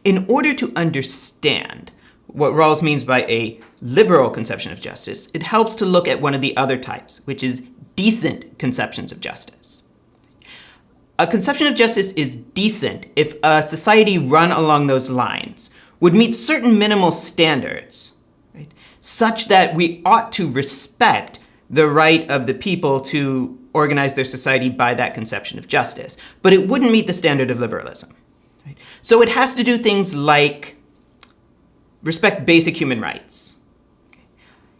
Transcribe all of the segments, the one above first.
In order to understand what Rawls means by a liberal conception of justice, it helps to look at one of the other types, which is decent conceptions of justice. A conception of justice is decent if a society run along those lines would meet certain minimal standards, right, such that we ought to respect the right of the people to organize their society by that conception of justice. But it wouldn't meet the standard of liberalism. Right? So it has to do things like respect basic human rights.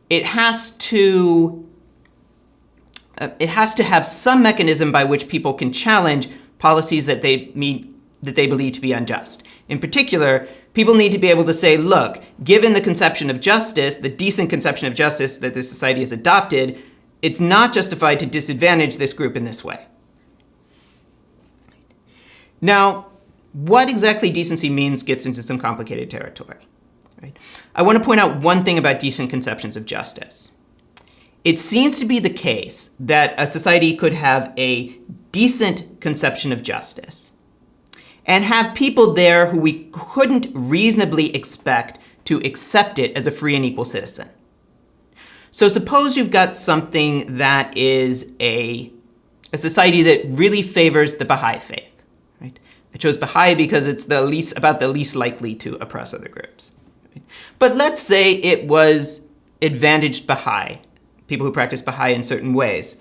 It has to have some mechanism by which people can challenge policies that they believe to be unjust. In particular, people need to be able to say, look, given the conception of justice, the decent conception of justice that this society has adopted, it's not justified to disadvantage this group in this way. Now, what exactly decency means gets into some complicated territory. Right? I want to point out one thing about decent conceptions of justice. It seems to be the case that a society could have a decent conception of justice and have people there who we couldn't reasonably expect to accept it as a free and equal citizen. So suppose you've got something that is a society that really favors the Baha'i faith. Right? I chose Baha'i because it's about the least likely to oppress other groups. Right? But let's say it was advantaged Baha'i, people who practice Baha'i in certain ways.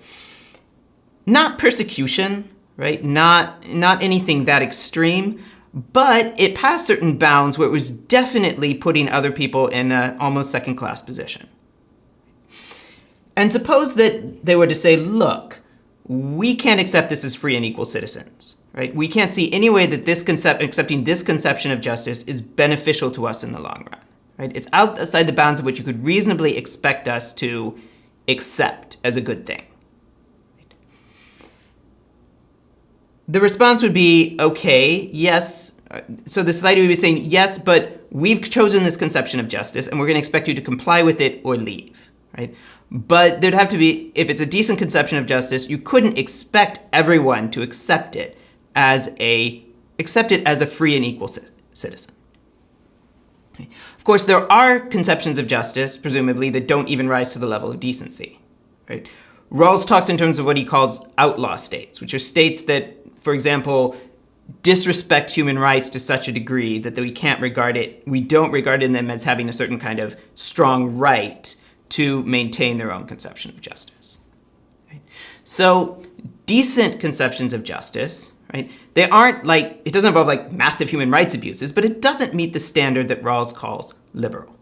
Not persecution, right? Not anything that extreme, but it passed certain bounds where it was definitely putting other people in an almost second-class position. And suppose that they were to say, look, we can't accept this as free and equal citizens, right? We can't see any way that accepting this conception of justice is beneficial to us in the long run, right? It's outside the bounds of which you could reasonably expect us to accept as a good thing. The response would be, okay, yes. So the society would be saying, yes, but we've chosen this conception of justice, and we're going to expect you to comply with it or leave, right? But there'd have to be, if it's a decent conception of justice, you couldn't expect everyone to accept it as a free and equal citizen. Okay. Of course, there are conceptions of justice, presumably, that don't even rise to the level of decency. Right? Rawls talks in terms of what he calls outlaw states, which are states that, for example, disrespect human rights to such a degree that we don't regard them as having a certain kind of strong right to maintain their own conception of justice. Right? So decent conceptions of justice, right? They aren't like, it doesn't involve like massive human rights abuses, but it doesn't meet the standard that Rawls calls liberal.